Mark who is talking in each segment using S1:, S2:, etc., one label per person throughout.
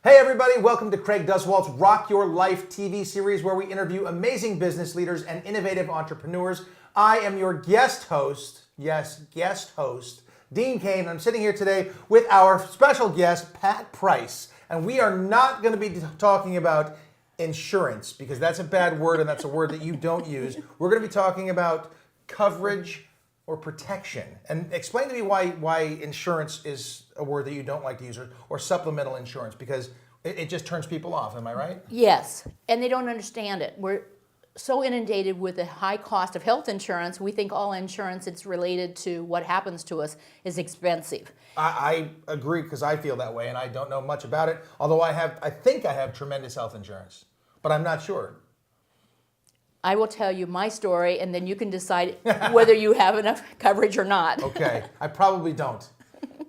S1: Hey everybody, welcome to Craig Duswalt's Rock Your Life TV series where we interview amazing business leaders and innovative entrepreneurs. I am your guest host, yes, guest host, Dean Kane. I'm sitting here today with our special guest, Pat Price. And we are not going to be talking about insurance because that's a bad word and that's a word that you don't use. We're going to be talking about coverage or protection. And explain to me why insurance is a word that you don't like to use, or supplemental insurance, because it just turns people off. Am I right?
S2: Yes, and they don't understand it. We're so inundated with the high cost of health insurance, we think all insurance that's related to what happens to us is expensive.
S1: I agree because I feel that way and I don't know much about it, although I think I have tremendous health insurance, but I'm not sure.
S2: I will tell you my story, and then you can decide whether you have enough coverage or not.
S1: Okay, I probably don't.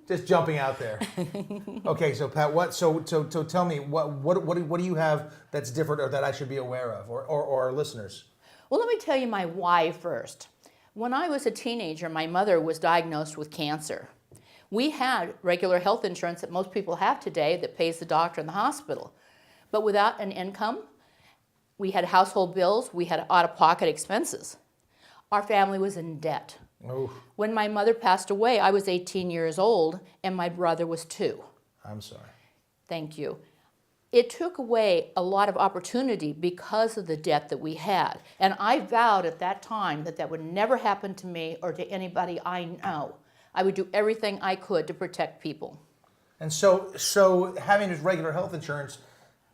S1: Just jumping out there. Okay, so Pat, so tell me what do you have that's different or that I should be aware of, or our listeners?
S2: Well, let me tell you my why first. When I was a teenager, my mother was diagnosed with cancer. We had regular health insurance that most people have today that pays the doctor in the hospital, but without an income, we had household bills, we had out-of-pocket expenses. Our family was in debt.
S1: Oof.
S2: When my mother passed away, I was 18 years old and my brother was 2.
S1: I'm sorry.
S2: Thank you. It took away a lot of opportunity because of the debt that we had. And I vowed at that time that that would never happen to me or to anybody I know. I would do everything I could to protect people.
S1: And so having just regular health insurance,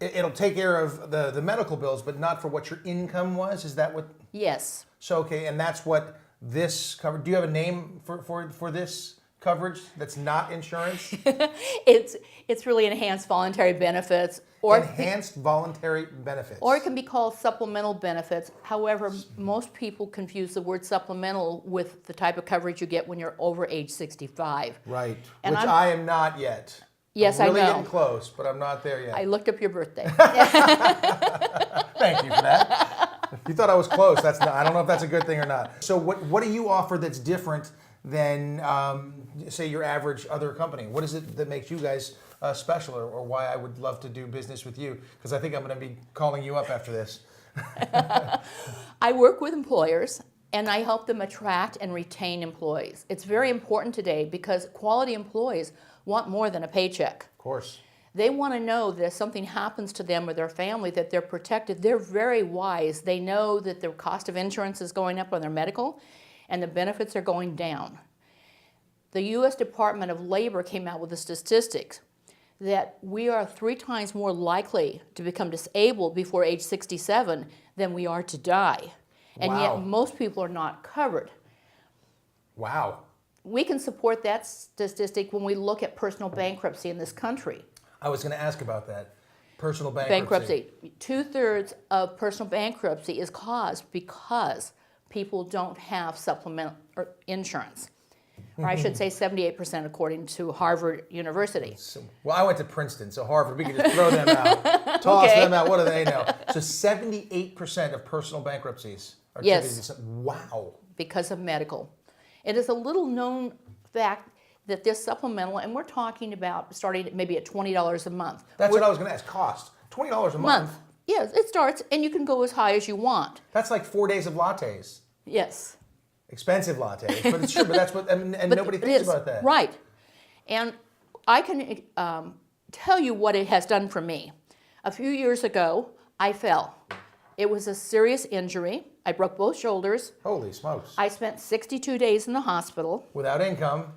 S1: it'll take care of the medical bills, but not for what your income was? Is that what?
S2: Yes.
S1: So, okay, and that's what this cover. Do you have a name for this coverage that's not insurance?
S2: It's really enhanced voluntary benefits. Or
S1: enhanced voluntary benefits.
S2: Or it can be called supplemental benefits. However, most people confuse the word supplemental with the type of coverage you get when you're over age 65.
S1: Right,
S2: And
S1: which I am not yet.
S2: Yes,
S1: I'm really
S2: I know.
S1: getting close, but I'm not there yet.
S2: I looked up your birthday.
S1: Thank you for that. If you thought I was close, I don't know if that's a good thing or not. So what do you offer that's different than, say, your average other company? What is it that makes you guys special, or why I would love to do business with you? Because I think I'm going to be calling you up after this.
S2: I work with employers, and I help them attract and retain employees. It's very important today because quality employees want more than a paycheck.
S1: Of course.
S2: They want to know that if something happens to them or their family, that they're protected. They're very wise. They know that the cost of insurance is going up on their medical, and the benefits are going down. The U.S. Department of Labor came out with the statistics that we are 3 times more likely to become disabled before age 67 than we are to die. And
S1: Wow.
S2: yet most people are not covered.
S1: Wow.
S2: We can support that statistic when we look at personal bankruptcy in this country.
S1: I was going to ask about that. Personal bankruptcy.
S2: 2/3 of personal bankruptcy is caused because people don't have supplemental insurance. Or I should say 78% according to Harvard University.
S1: Well, I went to Princeton, so Harvard, we can just throw them out. Toss them out. What do they know? So 78% of personal bankruptcies are
S2: Yes.
S1: Wow.
S2: Because of medical. It is a little known fact that this supplemental, and we're talking about starting at maybe at $20 a month.
S1: That's what I was going to ask. Cost $20 a month.
S2: Yes, it starts, and you can go as high as you want.
S1: That's like 4 days of lattes.
S2: Yes.
S1: Expensive lattes, but it's true. But that's what, and
S2: But
S1: nobody
S2: it
S1: thinks
S2: is,
S1: about that.
S2: Right. And I can tell you what it has done for me. A few years ago, I fell. It was a serious injury. I broke both shoulders.
S1: Holy smokes!
S2: I spent 62 days in the hospital.
S1: Without income.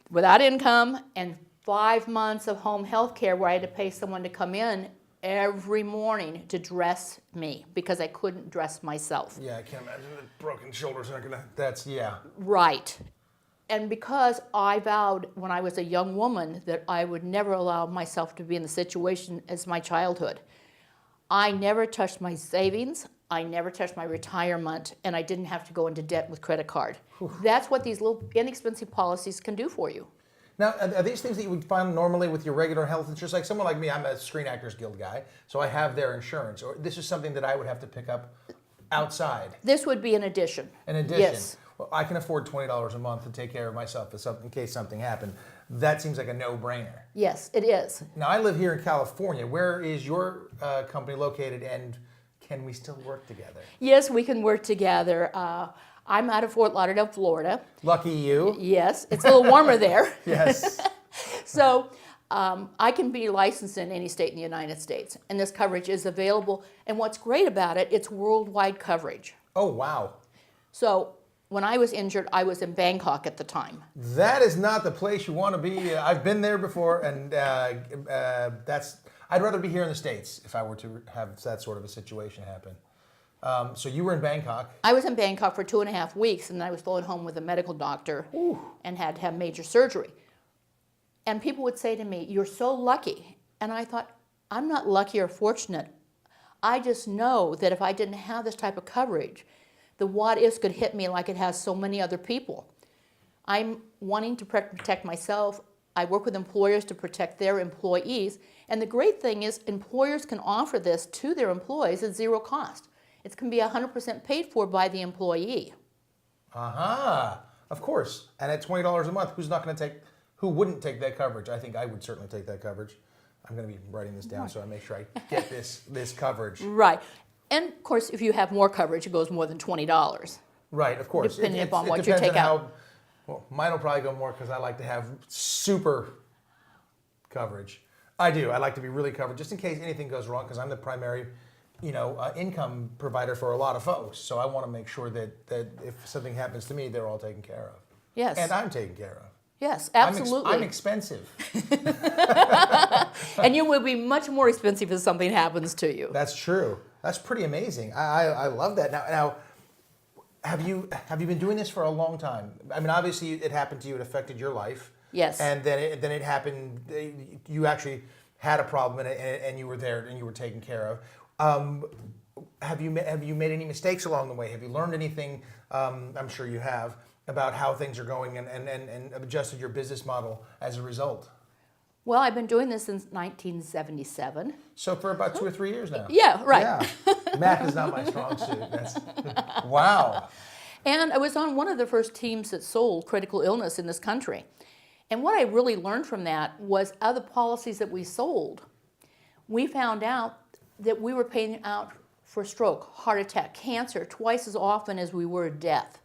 S2: Without income, and 5 months of home health care where I had to pay someone to come in every morning to dress me because I couldn't dress myself.
S1: Yeah, I can't imagine the broken shoulders aren't gonna. That's
S2: Right. And because I vowed when I was a young woman that I would never allow myself to be in the situation as my childhood, I never touched my savings, I never touched my retirement, and I didn't have to go into debt with credit card. That's what these little inexpensive policies can do for you.
S1: Now, are these things that you would find normally with your regular health insurance? Like someone like me, I'm a Screen Actors Guild guy, so I have their insurance. Or this is something that I would have to pick up outside.
S2: This would be an addition.
S1: In addition,
S2: Yes.
S1: well, I can afford $20 a month to take care of myself in case something happened. that seems like a no-brainer.
S2: Yes, it is.
S1: Now, I live here in California. Where is your company located, and can we still work together?
S2: Yes, we can work together. I'm out of Fort Lauderdale, Florida.
S1: Lucky you.
S2: Yes, it's a little warmer there.
S1: Yes.
S2: So I can be licensed in any state in the United States, and this coverage is available. And what's great about it, it's worldwide coverage.
S1: Oh, wow.
S2: So when I was injured, I was in Bangkok at the time.
S1: That is not the place you want to be. I've been there before, and I'd rather be here in the States if I were to have that sort of a situation happen. So you were in Bangkok.
S2: I was in Bangkok for 2.5 weeks, and I was flown home with a medical doctor and had to have major surgery. And people would say to me, "You're so lucky." And I thought, I'm not lucky or fortunate. I just know that if I didn't have this type of coverage, the what ifs could hit me like it has so many other people. I'm wanting to protect myself. I work with employers to protect their employees. And the great thing is employers can offer this to their employees at zero cost. It can be 100% paid for by the employee.
S1: Aha, of course. And at $20 a month, who wouldn't take that coverage? I think I would certainly take that coverage. I'm going to be writing this down so I make sure I get this coverage.
S2: Right. And of course, if you have more coverage, it goes more than $20.
S1: Right, of course.
S2: Depending upon what you
S1: depends
S2: take
S1: on
S2: out.
S1: Well, mine will probably go more because I like to have super coverage. I do. I like to be really covered just in case anything goes wrong because I'm the primary, income provider for a lot of folks. So I want to make sure that if something happens to me, they're all taken care of.
S2: Yes.
S1: And I'm taken care of.
S2: Yes, absolutely.
S1: I'm expensive.
S2: And you will be much more expensive if something happens to you.
S1: That's true. That's pretty amazing. I love that. Now, have you been doing this for a long time? I mean, obviously it happened to you. It affected your life.
S2: Yes.
S1: And then it happened. You actually had a problem and you were there and you were taken care of. Have you made any mistakes along the way? Have you learned anything? I'm sure you have, about how things are going and adjusted your business model as a result.
S2: Well, I've been doing this since 1977.
S1: So for about 2 or 3 years now.
S2: Yeah, right.
S1: Yeah. Math is not my strong suit. Wow.
S2: And I was on one of the first teams that sold critical illness in this country. And what I really learned from that was other policies that we sold, we found out that we were paying out for stroke, heart attack, cancer twice as often as we were death.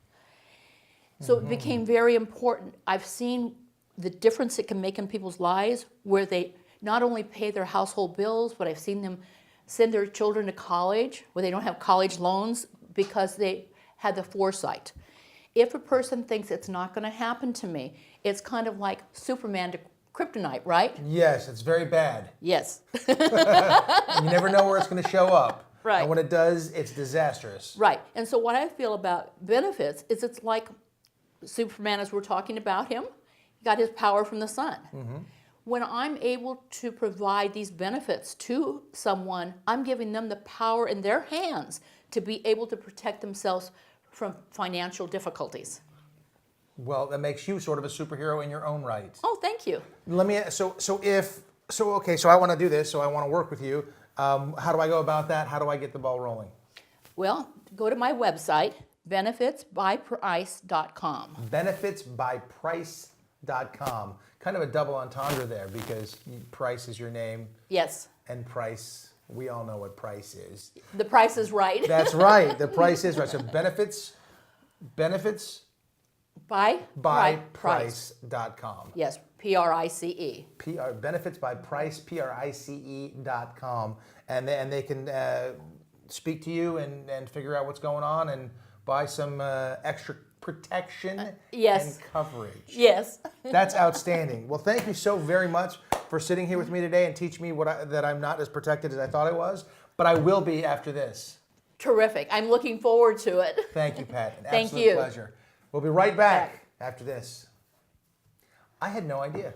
S2: So it became very important. I've seen the difference it can make in people's lives where they not only pay their household bills, but I've seen them send their children to college where they don't have college loans because they had the foresight. If a person thinks it's not going to happen to me, it's kind of like Superman to kryptonite, right?
S1: Yes, it's very bad.
S2: Yes.
S1: You never know where it's going to show up.
S2: Right.
S1: And when it does, it's disastrous.
S2: Right. And so what I feel about benefits is it's like Superman, as we're talking about him, he got his power from the sun. Mm-hmm. When I'm able to provide these benefits to someone, I'm giving them the power in their hands to be able to protect themselves from financial difficulties.
S1: Well, that makes you sort of a superhero in your own right.
S2: Oh, thank you.
S1: So I want to do this, so I want to work with you. How do I go about that? How do I get the ball rolling?
S2: Well, go to my website, benefitsbyprice.com.
S1: Benefitsbyprice.com. Kind of a double entendre there because Price is your name.
S2: Yes.
S1: And price, we all know what price is.
S2: The price is right.
S1: That's right. The price is right. So benefits
S2: by
S1: price.com.
S2: Yes, Price.
S1: Benefits by Price, Price.com. And they can speak to you and figure out what's going on and buy some extra protection
S2: yes.
S1: and coverage.
S2: Yes.
S1: That's outstanding. Well, thank you so very much for sitting here with me today and teaching me that I'm not as protected as I thought I was, but I will be after this.
S2: Terrific. I'm looking forward to it.
S1: Thank you, Pat. An
S2: Thank
S1: absolute
S2: you.
S1: pleasure. We'll be right back after this. I had no idea.